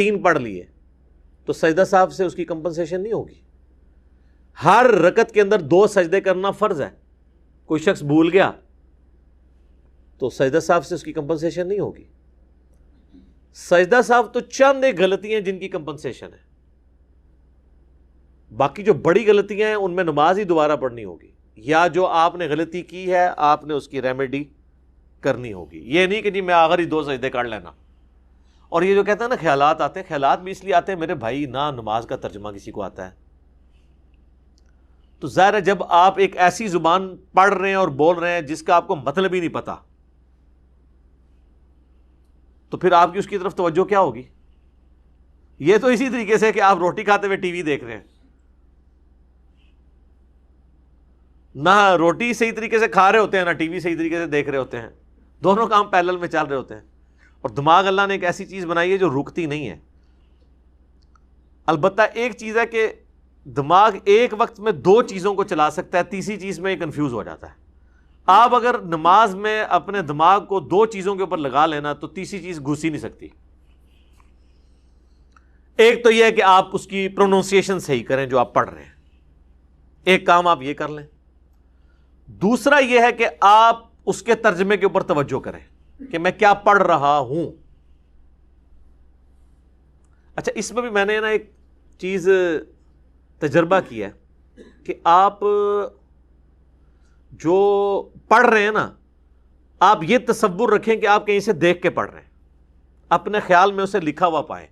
3 پڑھ لیے تو سجدہ صاحب سے اس کی کمپنسیشن نہیں ہوگی. ہر رکعت کے اندر 2 سجدے کرنا فرض ہے. کوئی شخص بھول گیا تو سجدہ صاحب سے اس کی کمپنسیشن نہیں ہوگی. سجدہ صاحب تو چند ایک غلطیاں جن کی کمپنسیشن ہے، باقی جو بڑی غلطیاں ہیں ان میں نماز ہی دوبارہ پڑھنی ہوگی، یا جو آپ نے غلطی کی ہے آپ نے اس کی ریمیڈی کرنی ہوگی. یہ نہیں کہ جی میں آخر ہی 2 سجدے کر لینا. اور یہ جو کہتا ہے نا خیالات آتے ہیں، خیالات بھی اس لیے آتے ہیں میرے بھائی نہ نماز کا ترجمہ کسی کو آتا ہے. تو ظاہر ہے جب آپ ایک ایسی زبان پڑھ رہے ہیں اور بول رہے ہیں جس کا آپ کو مطلب ہی نہیں پتا، تو پھر آپ کی اس کی طرف توجہ کیا ہوگی؟ یہ تو اسی طریقے سے کہ آپ روٹی کھاتے ہوئے ٹی وی دیکھ رہے ہیں، نہ روٹی صحیح طریقے سے کھا رہے ہوتے ہیں نہ ٹی وی صحیح طریقے سے دیکھ رہے ہوتے ہیں، دونوں کام پیرلل میں چل رہے ہوتے ہیں. اور دماغ اللہ نے ایک ایسی چیز بنائی ہے جو رکتی نہیں ہے. البتہ ایک چیز ہے کہ دماغ ایک وقت میں 2 چیزوں کو چلا سکتا ہے، تیسری چیز میں کنفیوز ہو جاتا ہے. آپ اگر نماز میں اپنے دماغ کو 2 چیزوں کے اوپر لگا لینا تو تیسری چیز گھس ہی نہیں سکتی. ایک تو یہ ہے کہ آپ اس کی پروننسیشن صحیح کریں جو آپ پڑھ رہے ہیں، ایک کام آپ یہ کر لیں. دوسرا یہ ہے کہ آپ اس کے ترجمے کے اوپر توجہ کریں کہ میں کیا پڑھ رہا ہوں. اچھا، اس میں بھی میں نے نا ایک چیز تجربہ کیا ہے کہ آپ جو پڑھ رہے ہیں نا، آپ یہ تصور رکھیں کہ آپ کہیں سے دیکھ کے پڑھ رہے ہیں، اپنے خیال میں اسے لکھا ہوا پائیں.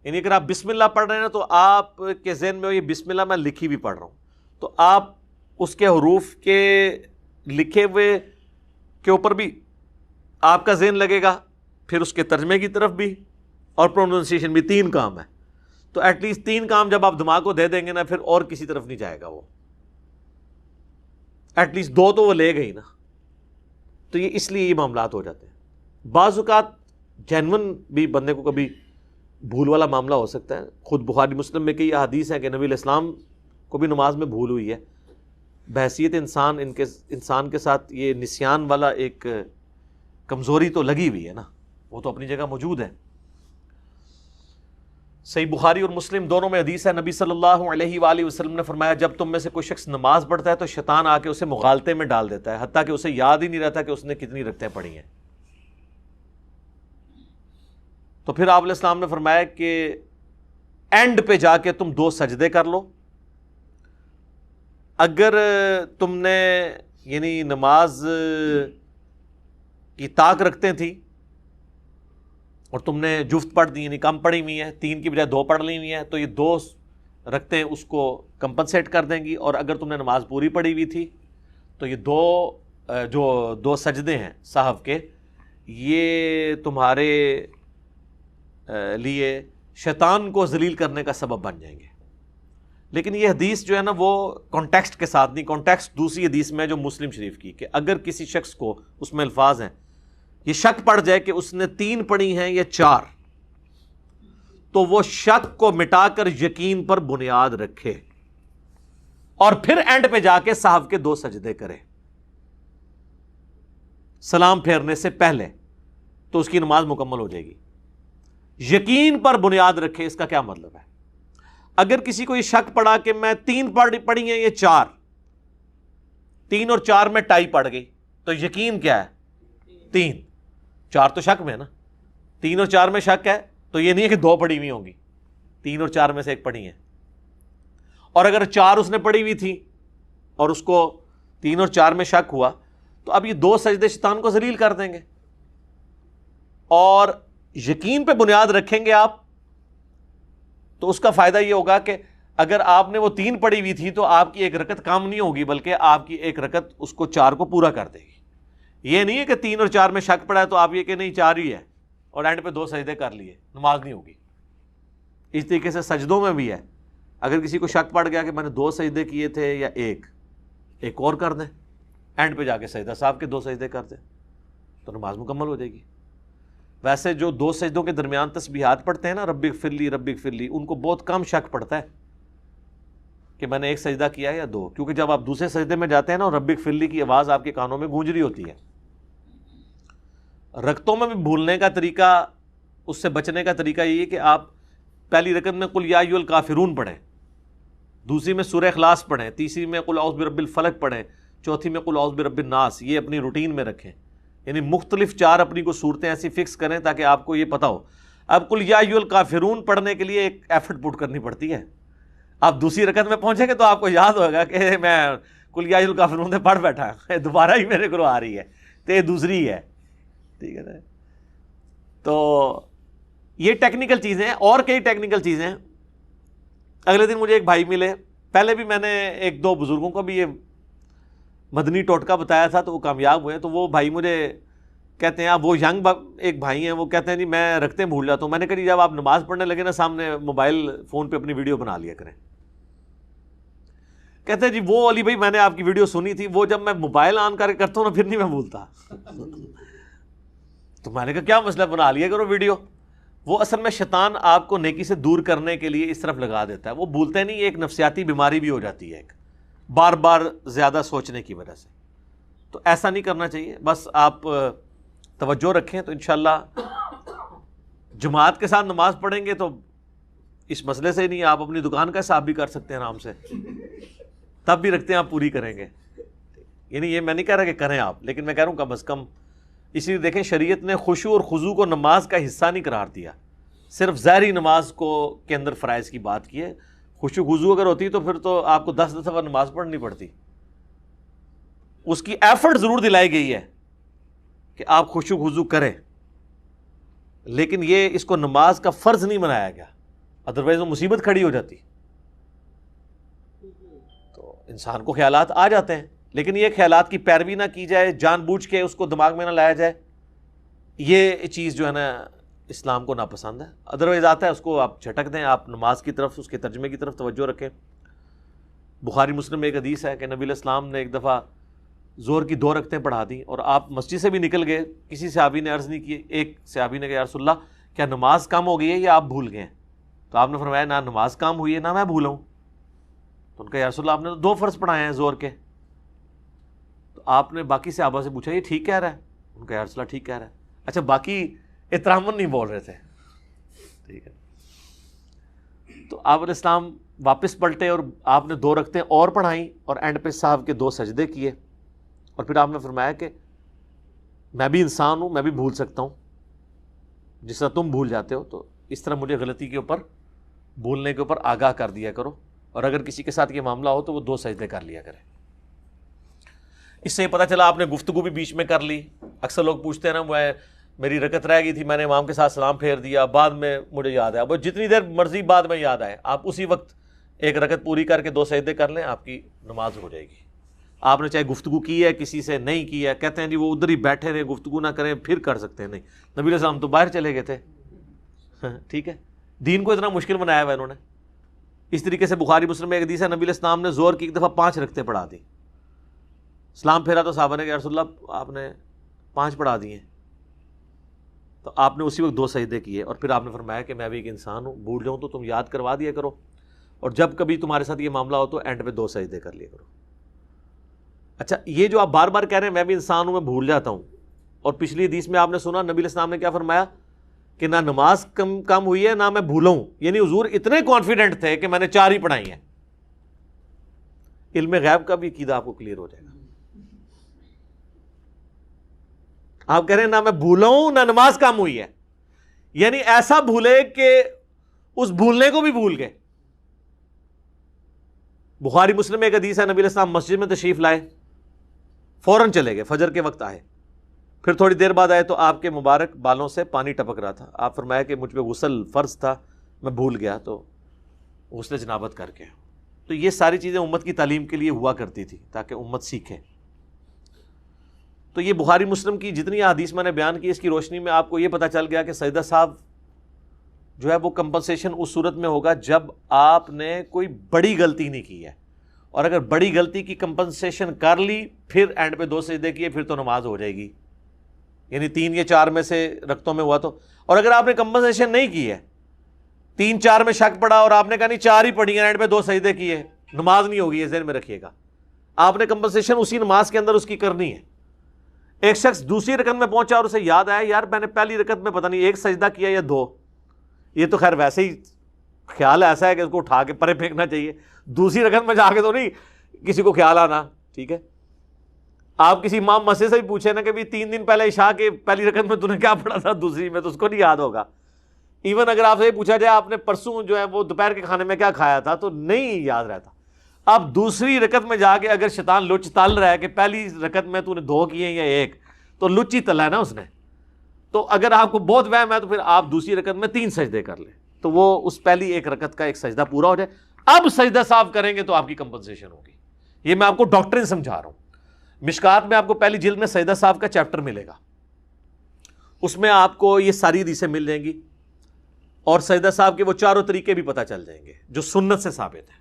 یعنی اگر آپ بسم اللہ پڑھ رہے ہیں نا تو آپ کے ذہن میں یہ بسم اللہ میں لکھی بھی پڑھ رہا ہوں، تو آپ اس کے حروف کے لکھے ہوئے کے اوپر بھی آپ کا ذہن لگے گا، پھر اس کے ترجمے کی طرف بھی، اور پروننسیشن بھی. 3 کام ہے. تو ایٹ لیسٹ 3 کام جب آپ دماغ کو دے دیں گے نا پھر اور کسی طرف نہیں جائے گا وہ. ایٹ لیسٹ 2 تو وہ لے گئی نا. تو یہ اس لیے یہ معاملات ہو جاتے ہیں. بعض اوقات جینون بھی بندے کو کبھی بھول والا معاملہ ہو سکتا ہے. خود بخاری مسلم میں کئی احادیث ہیں کہ نبی علیہ السلام کو بھی نماز میں بھول ہوئی ہے. بحیثیت انسان کے ساتھ یہ نسیان والا ایک کمزوری تو لگی ہوئی ہے نا، وہ تو اپنی جگہ موجود ہے. صحیح بخاری اور مسلم دونوں میں حدیث ہے، نبی صلی اللہ علیہ وآلہ وسلم نے فرمایا جب تم میں سے کوئی شخص نماز پڑھتا ہے تو شیطان آ کے اسے مغالطے میں ڈال دیتا ہے، حتیٰ کہ اسے یاد ہی نہیں رہتا کہ اس نے کتنی رکعتیں پڑھی ہیں. تو پھر آپ علیہ السلام نے فرمایا کہ اینڈ پہ جا کے تم 2 سجدے کر لو. اگر تم نے یعنی نماز کی طاق رکھتے تھی اور تم نے جفت پڑھ دی، یعنی کم پڑھی ہوئی ہیں، 3 کی بجائے 2 پڑھ لی ہوئی ہیں، تو یہ 2 رکھتے اس کو کمپنسیٹ کر دیں گی. اور اگر تم نے نماز پوری پڑھی ہوئی تھی تو یہ 2 سجدے ہیں صاحب کے، یہ تمہارے لیے شیطان کو ذلیل کرنے کا سبب بن جائیں گے. لیکن یہ حدیث جو ہے نا وہ کانٹیکسٹ کے ساتھ نہیں، کانٹیکسٹ دوسری حدیث میں جو مسلم شریف کی، کہ اگر کسی شخص کو، اس میں الفاظ ہیں، یہ شک پڑ جائے کہ اس نے 3 پڑھی ہیں یا 4، تو وہ شک کو مٹا کر یقین پر بنیاد رکھے اور پھر اینڈ پہ جا کے صاحب کے 2 سجدے کرے سلام پھیرنے سے پہلے، تو اس کی نماز مکمل ہو جائے گی. یقین پر بنیاد رکھے، اس کا کیا مطلب ہے؟ اگر کسی کو یہ شک پڑا کہ میں 3 پڑھی ہیں یا 4، 3 اور 4 میں ٹائی پڑ گئی، تو یقین کیا ہے؟ 3. 4 تو شک میں ہے نا، 3 اور 4 میں شک ہے، تو یہ نہیں ہے کہ 2 پڑھی ہوئی ہوں گی، 3 اور 4 میں سے 1 پڑھی ہے. اور اگر 4 اس نے پڑھی ہوئی تھی اور اس کو 3 اور 4 میں شک ہوا، تو اب یہ 2 سجدے شیطان کو ذلیل کر دیں گے. اور یقین پہ بنیاد رکھیں گے آپ تو اس کا فائدہ یہ ہوگا کہ اگر آپ نے وہ 3 پڑھی ہوئی تھی تو آپ کی 1 رکعت کام نہیں ہوگی، بلکہ آپ کی 1 رکعت اس کو 4 کو پورا کر دے گی. یہ نہیں ہے کہ 3 اور 4 میں شک پڑا ہے تو آپ یہ کہ نہیں 4 ہی ہے اور اینڈ پہ 2 سجدے کر لیے، نماز نہیں ہوگی. اس طریقے سے سجدوں میں بھی ہے، اگر کسی کو شک پڑ گیا کہ میں نے 2 سجدے کیے تھے یا 1 اور کر دیں، اینڈ پہ جا کے سجدہ صاحب کے 2 سجدے کر دیں تو نماز مکمل ہو جائے گی. ویسے جو 2 سجدوں کے درمیان تسبیحات پڑھتے ہیں نا، رب اغفر لی رب اغفر لی، ان کو بہت کم شک پڑتا ہے کہ میں نے 1 سجدہ کیا یا 2، کیونکہ جب آپ دوسرے سجدے میں جاتے ہیں نا، رب اغفر لی کی آواز آپ کے کانوں میں گونج رہی ہوتی ہے. رکعتوں میں بھی بھولنے کا طریقہ اس سے بچنے کا طریقہ یہ ہے کہ آپ پہلی رکعت میں قل یا ایھا الکافرون پڑھیں، دوسری میں سورہ اخلاص پڑھیں، تیسری میں قل اعوذ برب الفلق پڑھیں، چوتھی میں قل اعوذ برب الناس. یہ اپنی روٹین میں رکھیں، یعنی مختلف 4 اپنی کو صورتیں ایسی فکس کریں تاکہ آپ کو یہ پتہ ہو. اب قل یا ایھا الکافرون پڑھنے کے لیے ایک ایفرٹ پٹ کرنی پڑتی ہے. آپ دوسری رکعت میں پہنچیں گے تو آپ کو یاد ہوگا کہ میں قل یا ایھا الکافرون سے پڑھ بیٹھا، دوبارہ ہی میرے کو آ رہی ہے تو یہ دوسری ہے. ٹھیک ہے نا. تو یہ ٹیکنیکل چیزیں ہیں، اور کئی ٹیکنیکل چیزیں ہیں. اگلے دن مجھے ایک بھائی ملے، پہلے بھی میں نے 1-2 بزرگوں کو بھی یہ مدنی ٹوٹکا بتایا تھا تو وہ کامیاب ہوئے. تو وہ بھائی مجھے کہتے ہیں، آپ وہ ینگ ایک بھائی ہیں، وہ کہتے ہیں جی میں رکھتے بھول جاتا ہوں. میں نے کہا جی جب آپ نماز پڑھنے لگے نا سامنے موبائل فون پہ اپنی ویڈیو بنا لیا کریں. کہتے ہیں جی وہ علی بھائی میں نے آپ کی ویڈیو سنی تھی، وہ جب میں موبائل آن کر کے کرتا ہوں نا پھر نہیں میں بھولتا. تو میں نے کہا کیا مسئلہ، بنا لیا کرو ویڈیو. وہ اصل میں شیطان آپ کو نیکی سے دور کرنے کے لیے اس طرف لگا دیتا ہے. وہ بھولتے نہیں، ایک نفسیاتی بیماری بھی ہو جاتی ہے ایک بار بار زیادہ سوچنے کی وجہ سے. تو ایسا نہیں کرنا چاہیے. بس آپ توجہ رکھیں تو انشاءاللہ جماعت کے ساتھ نماز پڑھیں گے تو اس مسئلے سے نہیں، آپ اپنی دکان کا حساب بھی کر سکتے ہیں آرام سے، تب بھی رکھتے ہیں آپ پوری کریں گے. یعنی یہ میں نہیں کہہ رہا کہ کریں آپ، لیکن میں کہہ رہا ہوں کم از کم. اسی لیے دیکھیں شریعت نے خشوع اور خضوع کو نماز کا حصہ نہیں قرار دیا، صرف ظاہری نماز کو کے اندر فرائض کی بات کی ہے. خشوع خضوع اگر ہوتی تو پھر تو آپ کو 10 دفعہ نماز پڑھنی پڑتی. اس کی ایفرٹ ضرور دلائی گئی ہے کہ آپ خشوع خضوع کریں، لیکن یہ اس کو نماز کا فرض نہیں بنایا گیا، ادروائز وہ مصیبت کھڑی ہو جاتی. تو انسان کو خیالات آ جاتے ہیں، لیکن یہ خیالات کی پیروی نہ کی جائے، جان بوجھ کے اس کو دماغ میں نہ لایا جائے. یہ چیز جو ہے نا اسلام کو ناپسند ہے. ادروائز آتا ہے اس کو آپ جھٹک دیں، آپ نماز کی طرف، اس کے ترجمے کی طرف توجہ رکھیں. بخاری مسلم میں ایک حدیث ہے کہ نبی علیہ السلام نے ایک دفعہ زور کی 2 رکعتیں پڑھا دیں اور آپ مسجد سے بھی نکل گئے. کسی صحابی نے عرض نہیں کی، ایک صحابی نے کہا یا رسول اللہ کیا نماز کم ہو گئی ہے یا آپ بھول گئے ہیں؟ تو آپ نے فرمایا نہ نماز کم ہوئی ہے نہ میں بھولا ہوں. تو ان کا یا رسول اللہ آپ نے تو 2 فرض پڑھائے ہیں زور کے. تو آپ نے باقی صحابہ سے پوچھا یہ ٹھیک کہہ رہا ہے؟ ان کا یا رسول اللہ ٹھیک کہہ رہا ہے. اچھا باقی احتراماً نہیں بول رہے تھے. ٹھیک ہے. تو آپ علیہ السلام واپس پلٹے اور آپ نے 2 رکعتیں اور پڑھائیں اور اینڈ پہ صاحب کے 2 سجدے کیے. اور پھر آپ نے فرمایا کہ میں بھی انسان ہوں، میں بھی بھول سکتا ہوں جس طرح تم بھول جاتے ہو. تو اس طرح مجھے غلطی کے اوپر، بھولنے کے اوپر آگاہ کر دیا کرو. اور اگر کسی کے ساتھ یہ معاملہ ہو تو وہ 2 سجدے کر لیا کرے. اس سے پتہ چلا آپ نے گفتگو بھی بیچ میں کر لی. اکثر لوگ پوچھتے ہیں نا میری رکعت رہ گئی تھی، میں نے امام کے ساتھ سلام پھیر دیا، بعد میں مجھے یاد آیا. وہ جتنی دیر مرضی بعد میں یاد آئے، آپ اسی وقت ایک رکعت پوری کر کے 2 سجدے کر لیں، آپ کی نماز ہو جائے گی. آپ نے چاہے گفتگو کی ہے کسی سے نہیں کی ہے، کہتے ہیں جی وہ ادھر ہی بیٹھے رہے گفتگو نہ کریں پھر کر سکتے ہیں. نہیں، نبی علیہ السلام تو باہر چلے گئے تھے. ٹھیک ہے. دین کو اتنا مشکل بنایا ہوا انہوں نے. اس طریقے سے بخاری مسلم میں ایک حدیث ہے نبی علیہ السلام نے زور کی ایک دفعہ 5 رکعتیں پڑھا دی. سلام پھیرا تو صحابہ نے کہا یا رسول اللہ آپ نے 5 پڑھا دیے. تو آپ نے اسی وقت 2 سجدے کیے اور پھر آپ نے فرمایا کہ میں بھی ایک انسان ہوں، بھول جاؤں تو تم یاد کروا دیا کرو، اور جب کبھی تمہارے ساتھ یہ معاملہ ہو تو اینڈ پہ 2 سجدے کر لیا کرو. اچھا یہ جو آپ بار بار کہہ رہے ہیں میں بھی انسان ہوں، میں بھول جاتا ہوں، اور پچھلی حدیث میں آپ نے سنا نبی علیہ السلام نے کیا فرمایا کہ نہ نماز کم ہوئی ہے نہ میں بھولا ہوں. یعنی حضور اتنے کانفیڈنٹ تھے کہ میں نے 4 ہی پڑھائی ہیں. علم غیب کا بھی عقیدہ آپ کو کلیئر ہو جائے گا. آپ کہہ رہے ہیں نہ میں بھولا ہوں نہ نماز کم ہوئی ہے، یعنی ایسا بھولے کہ اس بھولنے کو بھی بھول گئے. بخاری مسلم میں ایک حدیث ہے نبی علیہ السلام مسجد میں تشریف لائے، فوراً چلے گئے، فجر کے وقت آئے، پھر تھوڑی دیر بعد آئے تو آپ کے مبارک بالوں سے پانی ٹپک رہا تھا. آپ فرمایا کہ مجھ پہ غسل فرض تھا، میں بھول گیا تو غسل جنابت کر کے. تو یہ ساری چیزیں امت کی تعلیم کے لیے ہوا کرتی تھی تاکہ امت سیکھے. تو یہ بخاری مسلم کی جتنی حدیث میں نے بیان کی، اس کی روشنی میں آپ کو یہ پتہ چل گیا کہ سجدہ صاحب جو ہے وہ کمپنسیشن اس صورت میں ہوگا جب آپ نے کوئی بڑی غلطی نہیں کی ہے. اور اگر بڑی غلطی کی کمپنسیشن کر لی پھر اینڈ پہ 2 سجدے کیے پھر تو نماز ہو جائے گی. یعنی 3 یا 4 میں سے رکعتوں میں ہوا تو. اور اگر آپ نے کمپنسیشن نہیں کی ہے، 3-4 میں شک پڑا اور آپ نے کہا نہیں 4 ہی پڑھی ہیں، اینڈ پہ 2 سجدے کیے، نماز نہیں ہوگی. یہ ذہن میں رکھیے گا، آپ نے کمپنسیشن اسی نماز کے اندر اس کی کرنی ہے. ایک شخص دوسری رکعت میں پہنچا اور اسے یاد آیا یار میں نے پہلی رکعت میں پتہ نہیں ایک سجدہ کیا یا دو، یہ تو خیر ویسے ہی خیال ایسا ہے کہ اس کو اٹھا کے پرے پھینکنا چاہیے، دوسری رکعت میں جا کے تو نہیں کسی کو خیال آنا، ٹھیک ہے؟ آپ کسی امام مسجد سے بھی پوچھیں نا کہ بھی 3 دن پہلے عشاء کے پہلی رکعت میں تو نے کیا پڑھا تھا دوسری میں، تو اس کو نہیں یاد ہوگا۔ ایون اگر آپ سے یہ پوچھا جائے آپ نے پرسوں جو ہے وہ دوپہر کے کھانے میں کیا کھایا تھا، تو نہیں یاد رہتا۔ اب دوسری رکعت میں جا کے اگر شیطان لچ تل رہا ہے کہ پہلی رکعت میں تو نے 2 کیے یا 1، تو لچ ہی تلا ہے نا اس نے، تو اگر آپ کو بہت وہم ہے تو پھر آپ دوسری رکعت میں 3 سجدے کر لیں، تو وہ اس پہلی ایک رکعت کا ایک سجدہ پورا ہو جائے۔ اب سجدہ صاف کریں گے تو آپ کی کمپنسیشن ہوگی۔ یہ میں آپ کو ڈاکٹرن سمجھا رہا ہوں۔ مشکات میں آپ کو پہلی جلد میں سجدہ صاف کا چیپٹر ملے گا، اس میں آپ کو یہ ساری حدیثیں مل جائیں گی اور سجدہ صاحب کے وہ چاروں طریقے بھی پتہ چل جائیں گے جو سنت سے ثابت ہیں۔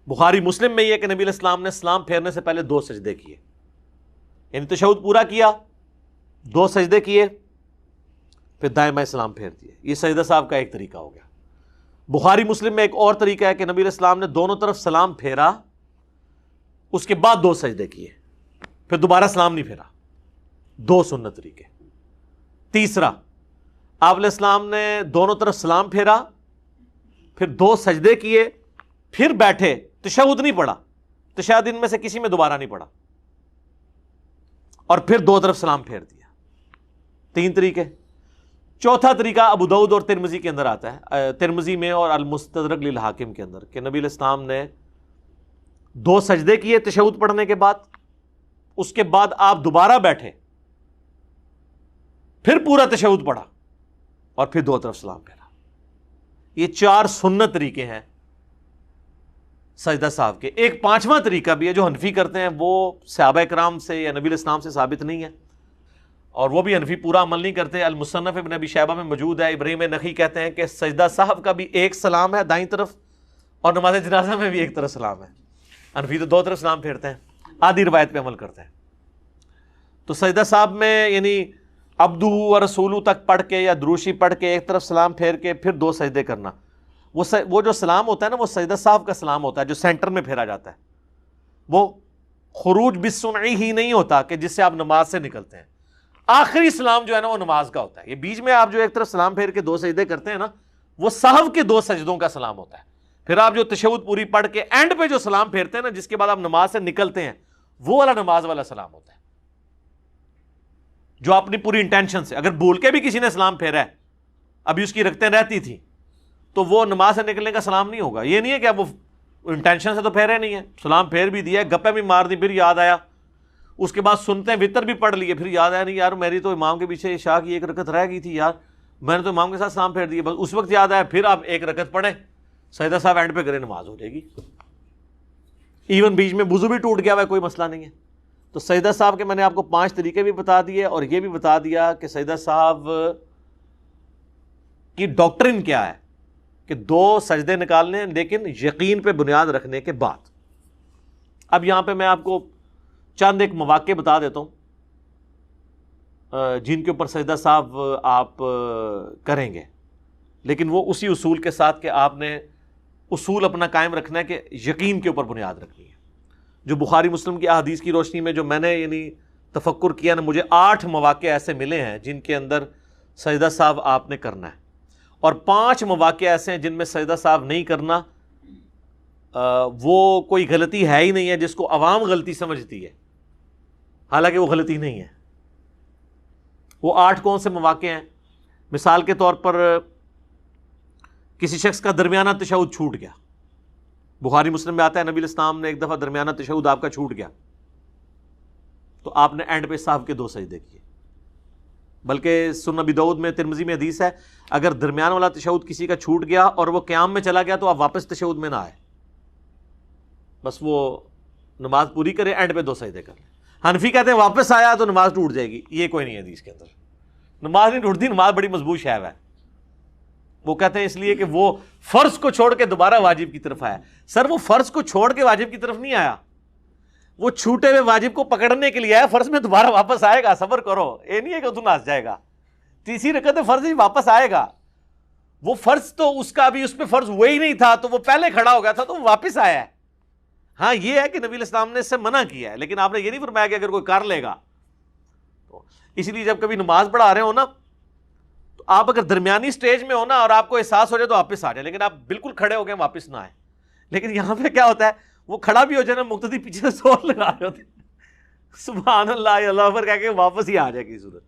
بخاری مسلم میں یہ ہے کہ نبی علیہ السلام نے سلام پھیرنے سے پہلے 2 سجدے کیے، یعنی تشہد پورا کیا، 2 سجدے کیے، پھر دائیں بائیں سلام پھیر دیے۔ یہ سجدہ صاحب کا ایک طریقہ ہو گیا۔ بخاری مسلم میں ایک اور طریقہ ہے کہ نبی علیہ السلام نے دونوں طرف سلام پھیرا، اس کے بعد 2 سجدے کیے، پھر دوبارہ سلام نہیں پھیرا۔ 2 سنت طریقے۔ تیسرا، آپ علیہ السلام نے دونوں طرف سلام پھیرا، پھر 2 سجدے کیے، پھر بیٹھے، تشہد نہیں پڑھا، تشہد ان میں سے کسی میں دوبارہ نہیں پڑھا، اور پھر 2 طرف سلام پھیر دیا۔ 3 طریقے۔ چوتھا طریقہ ابو داؤد اور ترمذی کے اندر آتا ہے، ترمذی میں اور المستدرک للحاکم کے اندر، کہ نبی علیہ السلام نے 2 سجدے کیے تشہد پڑھنے کے بعد، اس کے بعد آپ دوبارہ بیٹھے، پھر پورا تشہد پڑھا، اور پھر 2 طرف سلام پھیرا۔ یہ 4 سنت طریقے ہیں سجدہ صاحب کے۔ ایک 5واں طریقہ بھی ہے جو حنفی کرتے ہیں، وہ صحابہ کرام سے یا نبی علیہ السلام سے ثابت نہیں ہے، اور وہ بھی حنفی پورا عمل نہیں کرتے۔ المصنف ابن ابی شیبہ میں موجود ہے، ابراہیم نخعی کہتے ہیں کہ سجدہ صاحب کا بھی ایک سلام ہے دائیں طرف، اور نماز جنازہ میں بھی ایک طرف سلام ہے۔ حنفی تو 2 طرف سلام پھیرتے ہیں، آدھی روایت پہ عمل کرتے ہیں۔ تو سجدہ صاحب میں یعنی عبدہ و رسولہ تک پڑھ کے یا دروشی پڑھ کے ایک طرف سلام پھیر کے پھر 2 سجدے کرنا، وہ جو سلام ہوتا ہے نا وہ سجدہ صاحب کا سلام ہوتا ہے جو سینٹر میں پھیرا جاتا ہے، وہ خروج بالسمعی ہی نہیں ہوتا کہ جس سے آپ نماز سے نکلتے ہیں۔ آخری سلام جو ہے نا وہ نماز کا ہوتا ہے۔ یہ بیچ میں آپ جو ایک طرف سلام پھیر کے 2 سجدے کرتے ہیں نا، وہ صحو کے 2 سجدوں کا سلام ہوتا ہے۔ پھر آپ جو تشہد پوری پڑھ کے اینڈ پہ جو سلام پھیرتے ہیں نا، جس کے بعد آپ نماز سے نکلتے ہیں، وہ والا نماز والا سلام ہوتا ہے، جو اپنی پوری انٹینشن سے، اگر بھول کے بھی کسی نے سلام پھیرا ہے، ابھی اس کی رکعتیں رہتی تھی، تو وہ نماز سے نکلنے کا سلام نہیں ہوگا۔ یہ نہیں ہے کہ اب وہ انٹینشن سے تو پھیرے نہیں ہے، سلام پھیر بھی دیا، گپے بھی مار دی، پھر یاد آیا، اس کے بعد سنتے وطر بھی پڑھ لیے، پھر یاد آیا نہیں یار میری تو امام کے پیچھے عشاء کی 1 رکعت رہ گئی تھی یار، میں نے تو امام کے ساتھ سلام پھیر دیا، بس اس وقت یاد آیا، پھر آپ 1 رکعت پڑھیں، سجدہ صاحب اینڈ پہ کریں، نماز ہو جائے گی۔ ایون بیچ میں وضو بھی ٹوٹ گیا ہوا ہے، کوئی مسئلہ نہیں ہے۔ تو سجدہ صاحب کے میں نے آپ کو 5 طریقے بھی بتا دیے، اور یہ بھی بتا دیا کہ سجدہ صاحب کی ڈاکٹرن کیا ہے، کہ 2 سجدے نکالنے ہیں لیکن یقین پہ بنیاد رکھنے کے بعد۔ اب یہاں پہ میں آپ کو چند ایک مواقع بتا دیتا ہوں جن کے اوپر سجدہ صاحب آپ کریں گے، لیکن وہ اسی اصول کے ساتھ کہ آپ نے اصول اپنا قائم رکھنا ہے کہ یقین کے اوپر بنیاد رکھنی ہے۔ جو بخاری مسلم کی احادیث کی روشنی میں جو میں نے یعنی تفکر کیا نا، مجھے 8 مواقع ایسے ملے ہیں جن کے اندر سجدہ صاحب آپ نے کرنا ہے، اور 5 مواقع ایسے ہیں جن میں سجدہ صاحب نہیں کرنا، وہ کوئی غلطی ہے ہی نہیں ہے، جس کو عوام غلطی سمجھتی ہے، حالانکہ وہ غلطی نہیں ہے۔ وہ 8 کون سے مواقع ہیں؟ مثال کے طور پر کسی شخص کا درمیانہ تشہد چھوٹ گیا، بخاری مسلم میں آتا ہے نبی علیہ السلام نے ایک دفعہ درمیانہ تشہد آپ کا چھوٹ گیا، تو آپ نے اینڈ پہ صاحب کے 2 سجدے کیے۔ بلکہ سنن ابی داؤد میں، ترمذی میں حدیث ہے، اگر درمیان والا تشہد کسی کا چھوٹ گیا اور وہ قیام میں چلا گیا تو آپ واپس تشہد میں نہ آئے، بس وہ نماز پوری کرے، اینڈ پہ 2 سجدے کر لیں۔ حنفی کہتے ہیں واپس آیا تو نماز ٹوٹ جائے گی، یہ کوئی نہیں ہے حدیث کے اندر، نماز نہیں ٹوٹتی، نماز بڑی مضبوط شے ہے۔ وہ کہتے ہیں اس لیے کہ وہ فرض کو چھوڑ کے دوبارہ واجب کی طرف آیا۔ سر وہ فرض کو چھوڑ کے واجب کی طرف نہیں آیا، وہ چھوٹے ہوئے واجب کو پکڑنے کے لیے آیا، فرض میں دوبارہ واپس آئے گا، صبر کرو، یہ نہیں ہے کہ تو ناس جائے گا، تیسری رکعت فرض ہی واپس آئے گا۔ وہ فرض تو اس کا بھی اس پہ فرض وہی نہیں تھا، تو وہ پہلے کھڑا ہو گیا تھا تو وہ واپس آیا ہے۔ ہاں یہ ہے کہ نبی علیہ السلام نے اس سے منع کیا ہے، لیکن آپ نے یہ نہیں فرمایا کہ اگر کوئی کر لے گا کو. اس لیے جب کبھی نماز پڑھا رہے ہو نا تو آپ اگر درمیانی سٹیج میں ہو نا اور آپ کو احساس ہو جائے تو واپس آ جائیں, لیکن آپ بالکل کھڑے ہو گئے واپس نہ آئیں. لیکن یہاں پہ کیا ہوتا ہے, وہ کھڑا بھی ہو جائے نا, مقتدی پیچھے سے زور لگا رہے ہوتے ہیں, سبحان اللہ اللہ اکبر کہہ کے واپس ہی آ جائے کی صورت.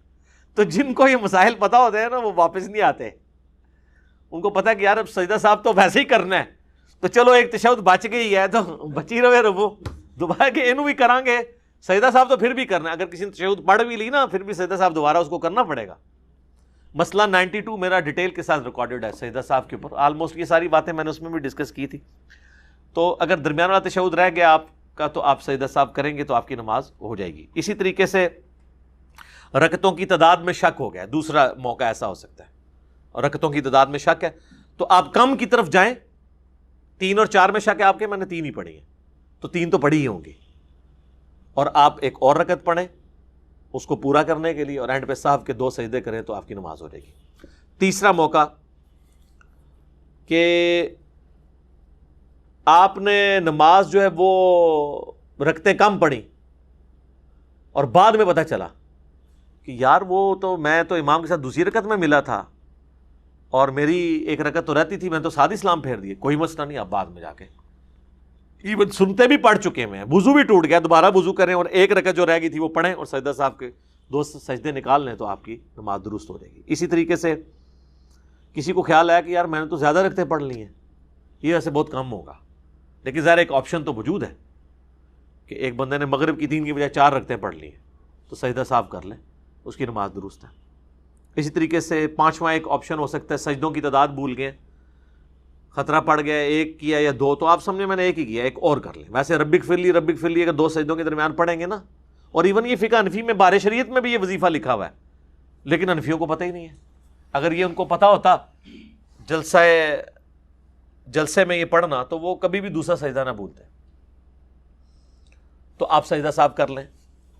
تو جن کو یہ مسائل پتا ہوتے ہیں نا وہ واپس نہیں آتے, ان کو پتا ہے کہ یار اب سجدہ صاحب تو ویسے ہی کرنا ہے, تو چلو ایک تشہد بچ گئی ہے تو بچی رہے ربو, دوبارہ کہ اینو بھی کریں گے, سجدہ صاحب تو پھر بھی کرنا ہے. اگر کسی نے تشہد پڑھ بھی لی نا پھر بھی سجدہ صاحب دوبارہ اس کو کرنا پڑے گا. مسئلہ 92 میرا ڈیٹیل کے ساتھ ریکارڈڈ ہے سجدہ صاحب کے اوپر, آلموسٹ یہ ساری باتیں میں نے اس میں بھی ڈسکس کی تھی. تو اگر درمیان والا تشہد رہ گیا آپ کا تو آپ سجدہ صاحب کریں گے تو آپ کی نماز ہو جائے گی. اسی طریقے سے رکعتوں کی تعداد میں شک ہو گیا, دوسرا موقع ایسا ہو سکتا ہے, اور رکعتوں کی تعداد میں شک ہے تو آپ کم کی طرف جائیں. 3 اور 4 میں شک ہے آپ کے, میں نے 3 ہی پڑھی ہیں تو 3 تو پڑھی ہی ہوں گی, اور آپ ایک اور رکعت پڑھیں اس کو پورا کرنے کے لیے, اور اینڈ پہ صاحب کے 2 سجدے کریں تو آپ کی نماز ہو جائے گی. تیسرا موقع کہ آپ نے نماز جو ہے وہ رکعتیں کم پڑھی اور بعد میں پتہ چلا کہ یار وہ تو میں تو امام کے ساتھ دوسری رکعت میں ملا تھا اور میری ایک رکعت تو رہتی تھی, میں تو ساتھ ہی سلام پھیر دیے. کوئی مسئلہ نہیں, آپ بعد میں جا کے ایون سنتے بھی پڑھ چکے ہیں, وضو بھی ٹوٹ گیا, دوبارہ وضو کریں اور ایک رکعت جو رہ گئی تھی وہ پڑھیں اور سجدہ صاحب کے 2 سجدے نکال لیں تو آپ کی نماز درست ہو جائے گی. اسی طریقے سے کسی کو خیال آیا کہ یار میں نے تو زیادہ رکعتیں پڑھ لی ہیں, یہ ویسے بہت کم ہوگا, لیکن ظاہر ایک آپشن تو موجود ہے کہ ایک بندے نے مغرب کی 3 کی بجائے 4 رکعتیں پڑھ لی ہیں تو سجدہ صاحب کر لیں, اس کی نماز درست ہے. اسی طریقے سے 5واں ایک آپشن ہو سکتا ہے سجدوں کی تعداد بھول گئے, خطرہ پڑ گیا, 1 کیا یا 2, تو آپ سمجھے میں نے 1 ہی کیا, ایک اور کر لیں. ویسے ربک فرلی اگر 2 سجدوں کے درمیان پڑھیں گے نا, اور ایون یہ فقہ حنفی میں بار شریعت میں بھی یہ وظیفہ لکھا ہوا ہے, لیکن حنفیوں کو پتہ ہی نہیں ہے. اگر یہ ان کو پتہ ہوتا جلسے میں یہ پڑھنا تو وہ کبھی بھی دوسرا سجدہ نہ بھولتے. تو آپ سجدہ صاحب کر لیں.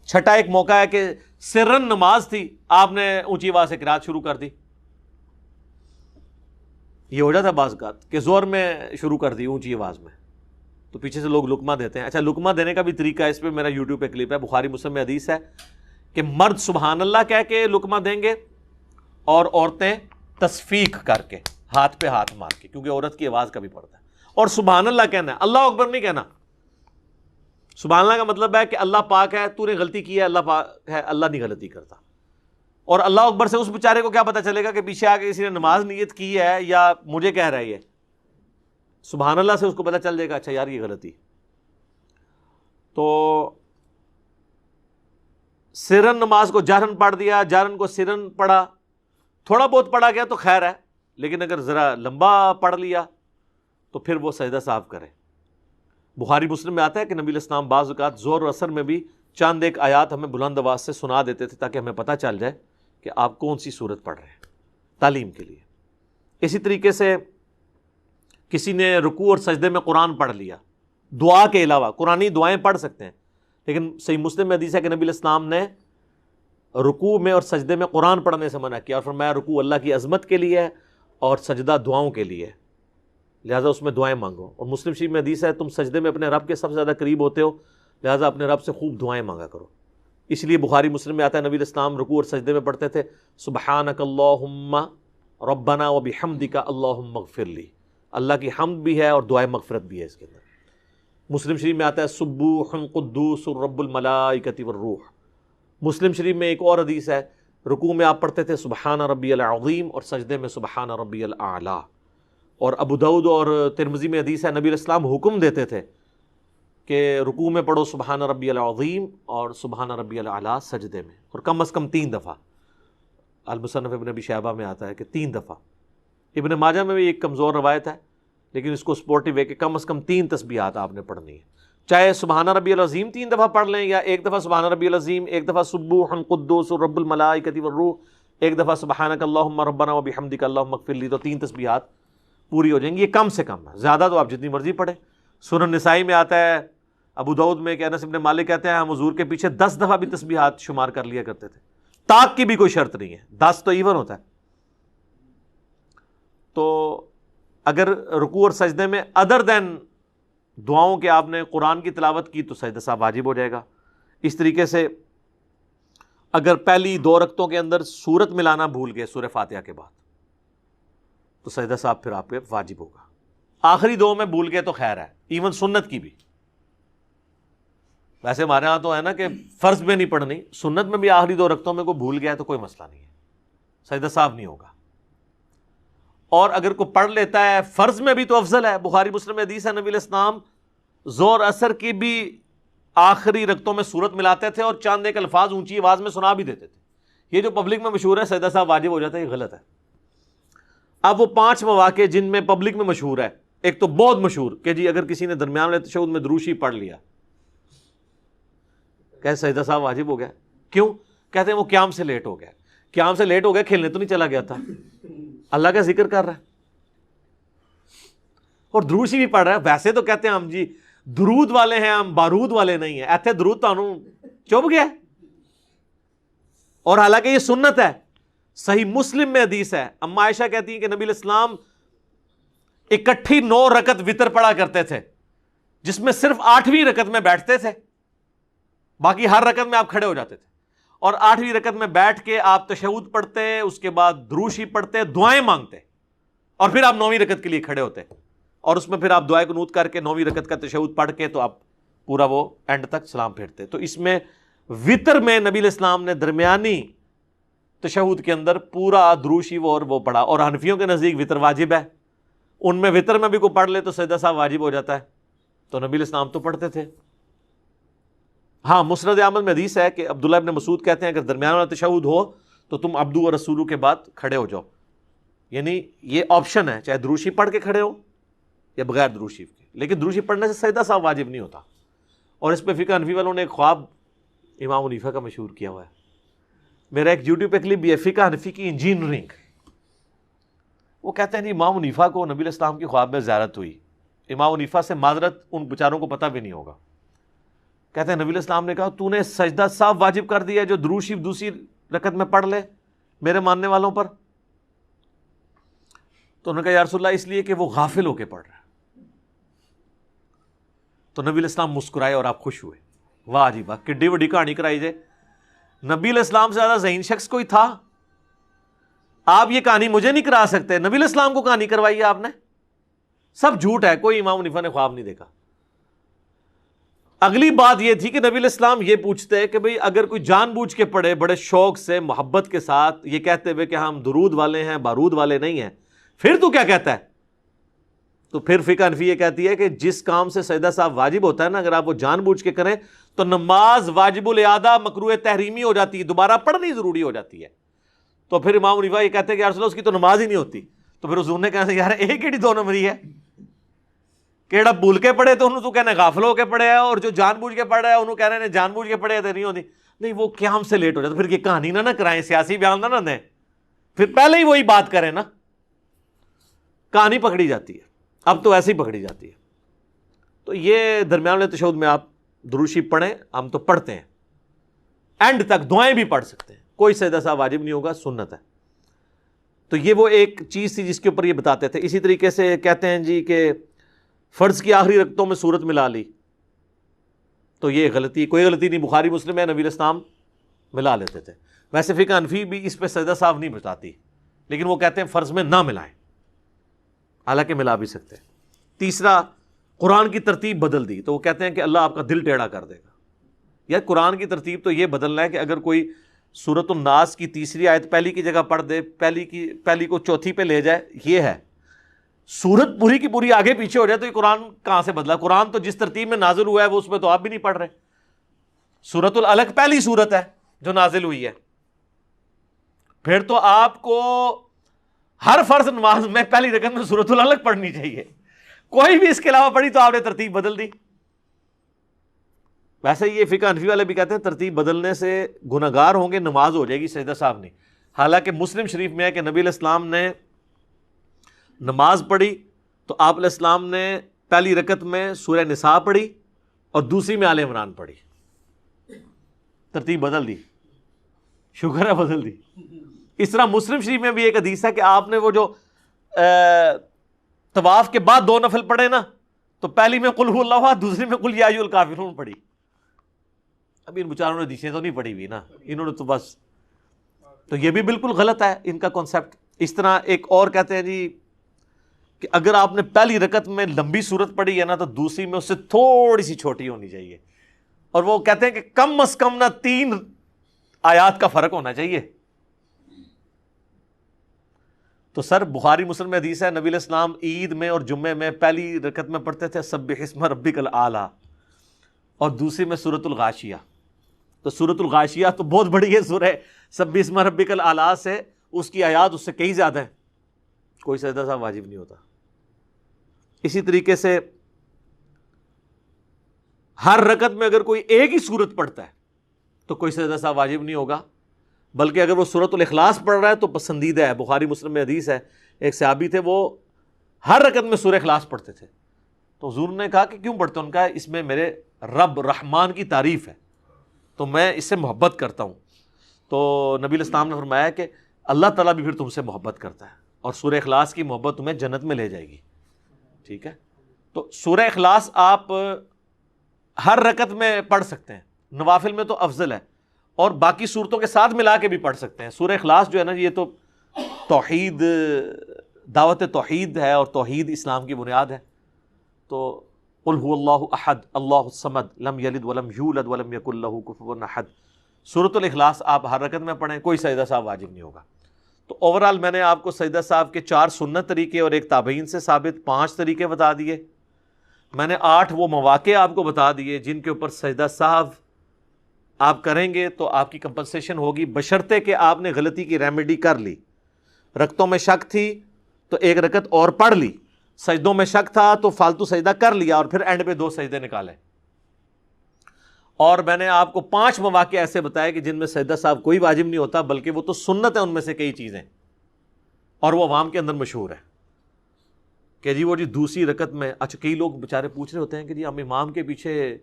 چھٹا ایک موقع ہے کہ سرن نماز تھی, آپ نے اونچی آواز سے قرات شروع کر دی. یہ ہو جاتا ہے بعض اوقات کہ زور میں شروع کر دی اونچی آواز میں, تو پیچھے سے لوگ لقمہ دیتے ہیں. اچھا لقمہ دینے کا بھی طریقہ ہے, اس پہ میرا یوٹیوب پہ کلپ ہے, بخاری مسلم میں حدیث ہے کہ مرد سبحان اللہ کہہ کے لقمہ دیں گے اور عورتیں تصفیق کر کے ہاتھ پہ ہاتھ مار کے, کیونکہ عورت کی آواز کا بھی پڑتا ہے. اور سبحان اللہ کہنا ہے, اللہ اکبر نہیں کہنا. سبحان اللہ کا مطلب ہے کہ اللہ پاک ہے, تو نے غلطی کی ہے, اللہ پاک ہے, اللہ نہیں غلطی کرتا. اور اللہ اکبر سے اس بیچارے کو کیا پتا چلے گا کہ پیچھے آ کے کسی نے نماز نیت کی ہے یا مجھے کہہ رہا ہے یہ. سبحان اللہ سے اس کو پتا چل جائے گا اچھا یار یہ غلطی. تو سرن نماز کو جہرن پڑھ دیا, جہرن کو سرن پڑھا, تھوڑا بہت پڑھا گیا تو خیر ہے, لیکن اگر ذرا لمبا پڑھ لیا تو پھر وہ سجدہ صاحب کرے. بخاری مسلم میں آتا ہے کہ نبی علیہ السلام بعض اوقات زور و اثر میں بھی چاند ایک آیات ہمیں بلند آواز سے سنا دیتے تھے تاکہ ہمیں پتہ چل جائے کہ آپ کون سی صورت پڑھ رہے ہیں, تعلیم کے لیے. اسی طریقے سے کسی نے رکوع اور سجدے میں قرآن پڑھ لیا, دعا کے علاوہ قرآنی دعائیں پڑھ سکتے ہیں, لیکن صحیح مسلم میں حدیث ہے کہ نبی علیہ السلام نے رکوع میں اور سجدے میں قرآن پڑھنے سے منع کیا, اور فرمایا رکوع اللہ کی عظمت کے لیے ہے اور سجدہ دعاؤں کے لیے, لہٰذا اس میں دعائیں مانگو. اور مسلم شریف میں حدیث ہے تم سجدے میں اپنے رب کے سب سے زیادہ قریب ہوتے ہو, لہٰذا اپنے رب سے خوب دعائیں مانگا کرو. اس لیے بخاری مسلم میں آتا ہے نبی علیہ السلام رکوع اور سجدے میں پڑھتے تھے سبحانک اللہم ربنا وبحمدک اللہم اغفر لی. اللہ کی حمد بھی ہے اور دعائیں مغفرت بھی ہے اس کے اندر. مسلم شریف میں آتا ہے سبوح قدوس رب الملائکۃ والروح. مسلم شریف میں ایک اور حدیث ہے رکوع میں آپ پڑھتے تھے سبحان ربی العظیم اور سجدے میں سبحان ربی الاعلیٰ. اور ابو داؤد اور ترمذی میں حدیث ہے نبی علیہ السلام حکم دیتے تھے کہ رکوع میں پڑھو سبحان ربی العظیم اور سبحان ربی الاعلیٰ سجدے میں, اور کم از کم 3 دفعہ. المصنف ابن ابی شیبہ میں آتا ہے کہ 3 دفعہ. ابن ماجہ میں بھی ایک کمزور روایت ہے لیکن اس کو سپورٹیو ہے کہ کم از کم 3 تسبیحات آپ نے پڑھنی ہے, چاہے سبحان ربی العظیم 3 دفعہ پڑھ لیں یا 1 دفعہ سبحان ربی العظیم, 1 دفعہ سبوح قدوس رب الملائکۃ والروح, 1 دفعہ سبحانک اللہم ربنا وبحمدک اللہم اغفر لی, تو 3 تسبیحات پوری ہو جائیں گی. یہ کم سے کم ہے, زیادہ تو آپ جتنی مرضی پڑھیں. سنن نسائی میں آتا ہے, ابو داؤد میں کہ انس بن مالک کہتے ہیں ہم حضور کے پیچھے 10 دفعہ بھی تسبیحات شمار کر لیا کرتے تھے, طاق کی بھی کوئی شرط نہیں ہے, 10 تو ایون ہوتا ہے. تو اگر رکوع اور سجدے میں ادر دین دعاؤں کے آپ نے قرآن کی تلاوت کی تو سجدہ صاحب واجب ہو جائے گا. اس طریقے سے اگر پہلی 2 رکعتوں کے اندر سورت ملانا بھول گئے سورہ فاتحہ کے بعد تو سجدہ صاحب پھر آپ پہ واجب ہوگا. آخری 2 میں بھول گئے تو خیر ہے، ایون سنت کی بھی. ویسے ہمارے ہاں تو ہے نا کہ فرض میں نہیں پڑھنی، سنت میں بھی آخری 2 رکعتوں میں کوئی بھول گیا ہے تو کوئی مسئلہ نہیں ہے، سجدہ صاحب نہیں ہوگا. اور اگر کوئی پڑھ لیتا ہے فرض میں بھی تو افضل ہے. بخاری مسلم میں حدیث ہے نبی علیہ السلام زور اثر کی بھی آخری رکعتوں میں سورت ملاتے تھے اور چاند ایک الفاظ اونچی آواز میں سنا بھی دیتے تھے. یہ جو پبلک میں مشہور ہے سجدہ صاحب واجب ہو جاتا ہے، یہ غلط ہے. اب وہ 5 مواقع جن میں پبلک میں مشہور ہے، ایک تو بہت مشہور کہ جی اگر کسی نے درمیان والے تشہد میں درود شریف پڑھ لیا کہ سجدہ صاحب واجب ہو گیا. کیوں؟ کہتے ہیں وہ قیام سے لیٹ ہو گیا. قیام سے لیٹ ہو گیا، کھیلنے تو نہیں چلا گیا تھا، اللہ کا ذکر کر رہا ہے اور درود شریف پڑھ رہا ہے. ویسے تو کہتے ہیں ہم جی درود والے ہیں، ہم بارود والے نہیں ہیں. ایتھے درود تانوں چپ گیا، اور حالانکہ یہ سنت ہے. صحیح مسلم میں حدیث ہے، اما عائشہ کہتی ہیں کہ نبی علیہ السلام اکٹھی 9 رکعت وتر پڑھا کرتے تھے، جس میں صرف 8ویں رکعت میں بیٹھتے تھے، باقی ہر رکعت میں آپ کھڑے ہو جاتے تھے. اور 8ویں رکعت میں بیٹھ کے آپ تشہد پڑھتے، اس کے بعد درود شریف پڑھتے، دعائیں مانگتے، اور پھر آپ 9ویں رکعت کے لیے کھڑے ہوتے، اور اس میں پھر آپ دعائے قنوت کر کے 9ویں رکعت کا تشہد پڑھ کے تو آپ پورا وہ اینڈ تک سلام پھیرتے. تو اس میں وتر میں نبی علیہ السلام نے درمیانی تشہد کے اندر پورا درود شریف اور وہ پڑھا. اور حنفیوں کے نزدیک وتر واجب ہے، ان میں وتر میں بھی کوئی پڑھ لے تو سجدہ صاحب واجب ہو جاتا ہے. تو نبی علیہ السلام تو پڑھتے تھے. ہاں مسند احمد میں حدیث ہے کہ عبداللہ ابن مسعود کہتے ہیں اگر درمیان والا تشہد ہو تو تم عبدو و رسولو کے بعد کھڑے ہو جاؤ. یعنی یہ آپشن ہے، چاہے درود شریف پڑھ کے کھڑے ہو یا بغیر درود شریف کے، لیکن درود شریف پڑھنے سے سجدہ صاحب واجب نہیں ہوتا. اور اس پہ فقہ حنفی والوں نے ایک خواب امام حنیفہ کا مشہور کیا ہوا ہے. میرا ایک یوٹیوب پہ کلپ بھی ہے، فقہ حنفی کی انجینئرنگ. وہ کہتے ہیں جی امام حنیفہ کو نبی علیہ السلام کی خواب میں زیارت ہوئی. امام حنیفہ سے معذرت ان بیچاروں کو پتہ بھی نہیں ہوگا. کہتے ہیں نبی علیہ السلام نے کہا تو نے سجدہ صاحب واجب کر دیا جو درود شریف دوسری رکعت میں پڑھ لے میرے ماننے والوں پر. تو انہوں نے کہا یا رسول اللہ اس لیے کہ وہ غافل ہو کے پڑھ رہا ہے. تو نبی علیہ السلام مسکرائے اور آپ خوش ہوئے. واہ جی واہ، کڈی وڈی کہانی کرائی جائے. نبی علیہ السلام سے زیادہ ذہین شخص کوئی تھا؟ آپ یہ کہانی مجھے نہیں کرا سکتے، نبی علیہ السلام کو کہانی کروائی ہے آپ نے. سب جھوٹ ہے، کوئی امام حنیفہ نے خواب نہیں دیکھا. اگلی بات یہ تھی کہ نبی علیہ السلام یہ پوچھتے کہ بھئی اگر کوئی جان بوجھ کے پڑھے بڑے شوق سے محبت کے ساتھ یہ کہتے ہوئے کہ ہم درود والے ہیں بارود والے نہیں ہیں، پھر تو کیا کہتا ہے؟ تو پھر فقہ حنفی یہ کہتی ہے کہ جس کام سے سجدہ صاحب واجب ہوتا ہے نا، اگر آپ وہ جان بوجھ کے کریں تو نماز واجب الاعادہ مکروہ تحریمی ہو جاتی ہے، دوبارہ پڑھنی ضروری ہو جاتی ہے. تو پھر امام حنیفہ یہ کہتے ہیں کہ یا رسول اللہ اس کی تو نماز ہی نہیں ہوتی. تو پھر حضور نے کہا یار ایک ہی 2 نمبری ہے، کیڑا بھول کے پڑھے تو انہوں تو کہنا غافل ہو کے پڑھے ہے، اور جو جان بوجھ کے پڑھ رہا ہے انہوں کہہ رہے ہیں جان بوجھ کے پڑھے تو نہیں ہوتی. نہیں وہ قیام سے لیٹ ہو جاتا. پھر یہ کہانی نہ کرائیں، سیاسی بیان نہ دیں، پھر پہلے ہی وہی بات کریں نا. کہانی پکڑی جاتی ہے، اب تو ایسے ہی پکڑی جاتی ہے. تو یہ درمیان والے تشہد میں آپ درود شریف پڑھیں، ہم تو پڑھتے ہیں، اینڈ تک دعائیں بھی پڑھ سکتے ہیں، کوئی سجدہ صاحب واجب نہیں ہوگا، سنت ہے. تو یہ وہ ایک چیز تھی جس کے اوپر یہ بتاتے تھے. اسی طریقے سے کہتے ہیں جی کہ فرض کی آخری رکعتوں میں سورت ملا لی تو یہ غلطی، کوئی غلطی نہیں، بخاری مسلم ہے نبی علیہ السلام ملا لیتے تھے. ویسے فقہ حنفی بھی اس پہ سجدہ صاحب نہیں بتاتی، لیکن وہ کہتے ہیں فرض میں نہ ملائیں، حالانکہ ملا بھی سکتے ہیں. تیسرا، قرآن کی ترتیب بدل دی تو وہ کہتے ہیں کہ اللہ آپ کا دل ٹیڑھا کر دے گا. یا قرآن کی ترتیب تو یہ بدلنا ہے کہ اگر کوئی سورۃ الناس کی تیسری آیت پہلی کی جگہ پڑھ دے، پہلی کو چوتھی پہ لے جائے، یہ ہے. سورت پوری کی پوری آگے پیچھے ہو جائے تو یہ قرآن کہاں سے بدلا؟ قرآن تو جس ترتیب میں نازل ہوا ہے وہ اس میں تو آپ بھی نہیں پڑھ رہے. سورۃ العلق پہلی سورت ہے جو نازل ہوئی ہے، پھر تو آپ کو ہر فرض نماز میں پہلی رکعت میں سورۃ العلق پڑھنی چاہیے. کوئی بھی اس کے علاوہ پڑھی تو آپ نے ترتیب بدل دی. ویسے یہ فقہ حنفی والے بھی کہتے ہیں ترتیب بدلنے سے گناہگار ہوں گے، نماز ہو جائے گی سجدہ صاحب نہیں. حالانکہ مسلم شریف میں ہے کہ نبی علیہ السلام نے نماز پڑھی تو آپ علیہ السلام نے پہلی رکعت میں سورہ نساء پڑھی اور دوسری میں آل عمران پڑھی. ترتیب بدل دی، شکر ہے بدل دی. اس طرح مسلم شریف میں بھی ایک حدیث ہے کہ آپ نے وہ جو طواف کے بعد 2 نفل پڑھے نا، تو پہلی میں قل هو اللہ احد، دوسری میں قل یا ایھا الکافرون پڑھی. ابھی ان بیچاروں نے حدیثیں تو نہیں پڑھی ہوئی نا، انہوں نے تو بس، تو یہ بھی بالکل غلط ہے ان کا کانسیپٹ۔ اس طرح ایک اور کہتے ہیں جی کہ اگر آپ نے پہلی رکعت میں لمبی سورت پڑھی ہے نا تو دوسری میں اس سے تھوڑی سی چھوٹی ہونی چاہیے، اور وہ کہتے ہیں کہ کم از کم نہ 3 آیات کا فرق ہونا چاہیے۔ تو سر بخاری مسلم میں حدیث ہے نبی علیہ السلام عید میں اور جمعے میں پہلی رکعت میں پڑھتے تھے سبح اسم ربک الاعلی، اور دوسری میں سورۃ الغاشیہ۔ تو سورۃ الغاشیہ تو بہت بڑی ہے سورہ سبح اسم ربک الاعلی سے، اس کی آیات اس سے کئی زیادہ ہیں، کوئی سجدہ صاحب واجب نہیں ہوتا۔ اسی طریقے سے ہر رکعت میں اگر کوئی ایک ہی سورت پڑھتا ہے تو کوئی سجدہ صاحب واجب نہیں ہوگا، بلکہ اگر وہ سورۃ الاخلاص پڑھ رہا ہے تو پسندیدہ ہے۔ بخاری مسلم میں حدیث ہے، ایک صحابی تھے وہ ہر رکعت میں سورہ اخلاص پڑھتے تھے، تو حضور نے کہا کہ کیوں پڑھتے ہیں؟ ان کا اس میں میرے رب رحمان کی تعریف ہے تو میں اس سے محبت کرتا ہوں۔ تو نبی علیہ السلام نے فرمایا کہ اللہ تعالیٰ بھی پھر تم سے محبت کرتا ہے، اور سورہ اخلاص کی محبت تمہیں جنت میں لے جائے گی، ٹھیک ہے؟ تو سورہ اخلاص آپ ہر رکعت میں پڑھ سکتے ہیں، نوافل میں تو افضل ہے، اور باقی صورتوں کے ساتھ ملا کے بھی پڑھ سکتے ہیں۔ سورہ اخلاص جو ہے نا یہ تو توحید، دعوت توحید ہے، اور توحید اسلام کی بنیاد ہے۔ تو قل هو اللہ احد اللہ الصمد لم یلد ولم یولد ولم یکن لہ کفوا احد، سورۃ الاخلاص آپ ہر رکعت میں پڑھیں، کوئی سجدہ صاحب واجب نہیں ہوگا۔ تو اوورآل میں نے آپ کو سجدہ صاحب کے 4 سنت طریقے اور ایک تابعین سے ثابت 5 طریقے بتا دیے۔ میں نے 8 وہ مواقع آپ کو بتا دیے جن کے اوپر سجدہ صاحب آپ کریں گے تو آپ کی کمپنسیشن ہوگی، بشرطے کہ آپ نے غلطی کی ریمیڈی کر لی۔ رکعتوں میں شک تھی تو ایک رکعت اور پڑھ لی، سجدوں میں شک تھا تو فالتو سجدہ کر لیا اور پھر اینڈ پہ 2 سجدے نکالے۔ اور میں نے آپ کو 5 مواقع ایسے بتائے کہ جن میں سجدہ صاحب کوئی واجب نہیں ہوتا، بلکہ وہ تو سنت ہے ان میں سے کئی چیزیں، اور وہ عوام کے اندر مشہور ہے کہ جی وہ جی دوسری رکعت میں، اچھا کئی لوگ بیچارے پوچھ رہے ہوتے ہیں کہ جی ہم امام کے پیچھے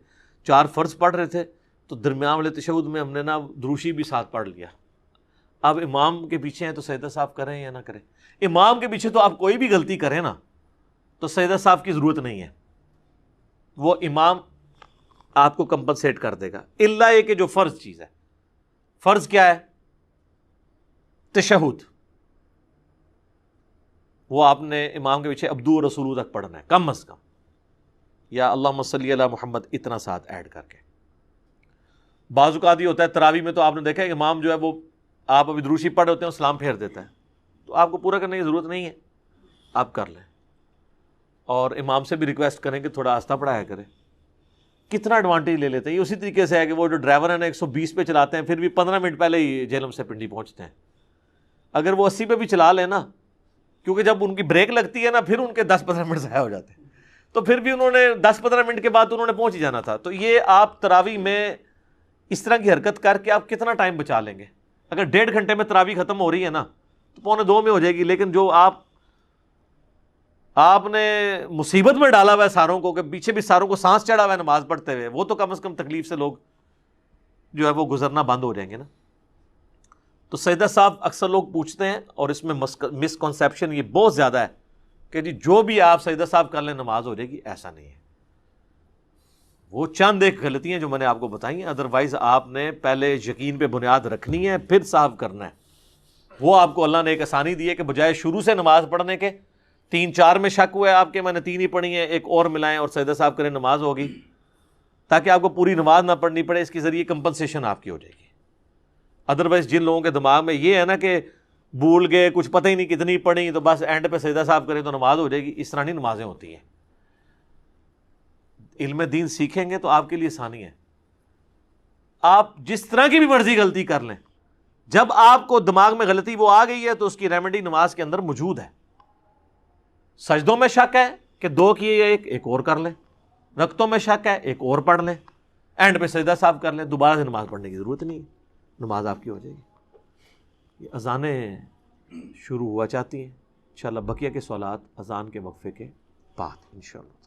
4 فرض پڑھ رہے تھے تو درمیان والے تشہد میں ہم نے نا دروشی بھی ساتھ پڑھ لیا، اب امام کے پیچھے ہیں تو سجدہ صاحب کریں یا نہ کریں؟ امام کے پیچھے تو آپ کوئی بھی غلطی کریں نا تو سجدہ صاحب کی ضرورت نہیں ہے، وہ امام آپ کو کمپنسیٹ کر دے گا، الا یہ کہ جو فرض چیز ہے۔ فرض کیا ہے؟ تشہد، وہ آپ نے امام کے پیچھے عبدو رسولو تک پڑھنا ہے کم از کم، یا اللہم صلی علی محمد اتنا ساتھ ایڈ کر کے۔ بعض اوقات یہ ہوتا ہے تراویح میں تو آپ نے دیکھا ہے کہ امام جو ہے وہ آپ ابھی دروشی پڑھ ہوتے ہیں سلام پھیر دیتا ہے، تو آپ کو پورا کرنے کی ضرورت نہیں ہے، آپ کر لیں، اور امام سے بھی ریکویسٹ کریں کہ تھوڑا آہستہ پڑھایا کرے۔ کتنا ایڈوانٹیج لے لیتے ہیں، یہ اسی طریقے سے ہے کہ وہ جو ڈرائیور ہیں نا 120 پہ چلاتے ہیں پھر بھی 15 منٹ پہلے ہی جہلم سے پنڈی پہنچتے ہیں، اگر وہ 80 پہ بھی چلا لیں نا، کیونکہ جب ان کی بریک لگتی ہے نا پھر ان کے 10-15 منٹ ضائع ہو جاتے ہیں، تو پھر بھی انہوں نے 10-15 منٹ کے بعد انہوں نے پہنچ ہی جانا تھا۔ تو یہ آپ تراویح میں اس طرح کی حرکت کر کے آپ کتنا ٹائم بچا لیں گے؟ اگر 1.5 گھنٹے میں تراویح ختم ہو رہی ہے نا تو 1:45 میں ہو جائے گی، لیکن جو آپ نے مصیبت میں ڈالا ہوا ہے ساروں کو، کہ پیچھے بھی ساروں کو سانس چڑھا ہوا ہے نماز پڑھتے ہوئے، وہ تو کم از کم تکلیف سے لوگ جو ہے وہ گزرنا بند ہو جائیں گے نا۔ تو سجدہ صاحب اکثر لوگ پوچھتے ہیں، اور اس میں مسکنسیپشن یہ بہت زیادہ ہے کہ جی جو بھی آپ سجدہ صاحب کر لیں نماز ہو جائے گی، ایسا نہیں ہے۔ وہ چند ایک غلطیاں جو میں نے آپ کو بتائی ہیں، ادروائز آپ نے پہلے یقین پہ بنیاد رکھنی ہے پھر صاحب کرنا ہے۔ وہ آپ کو اللہ نے ایک آسانی دی ہے کہ بجائے شروع سے نماز پڑھنے کے 3-4 میں شک ہوا ہے آپ کے، میں نے 3 ہی پڑھی ہیں، ایک اور ملائیں اور سجدہ صاحب کریں، نماز ہوگی، تاکہ آپ کو پوری نماز نہ پڑھنی پڑے، اس کے ذریعے کمپنسیشن آپ کی ہو جائے گی۔ ادروائز جن لوگوں کے دماغ میں یہ ہے نا کہ بھول گئے، کچھ پتہ ہی نہیں کتنی پڑھی تو بس اینڈ پہ سجدہ صاحب کریں تو نماز ہو جائے گی، اس طرح نہیں نمازیں ہوتی ہیں۔ علم دین سیکھیں گے تو آپ کے لیے آسانی ہے، آپ جس طرح کی بھی مرضی غلطی کر لیں، جب آپ کو دماغ میں غلطی وہ آ گئی ہے تو اس کی ریمیڈی نماز کے اندر موجود ہے۔ سجدوں میں شک ہے کہ 2 کیے، ایک اور کر لیں، رکعتوں میں شک ہے ایک اور پڑھ لیں، اینڈ پہ سجدہ صاحب کر لیں، دوبارہ سے نماز پڑھنے کی ضرورت نہیں ہے، نماز آپ کی ہو جائے گی۔ یہ اذانیں شروع ہوا چاہتی ہیں، انشاءاللہ بقیہ کے سوالات اذان کے وقفے کے بعد انشاءاللہ۔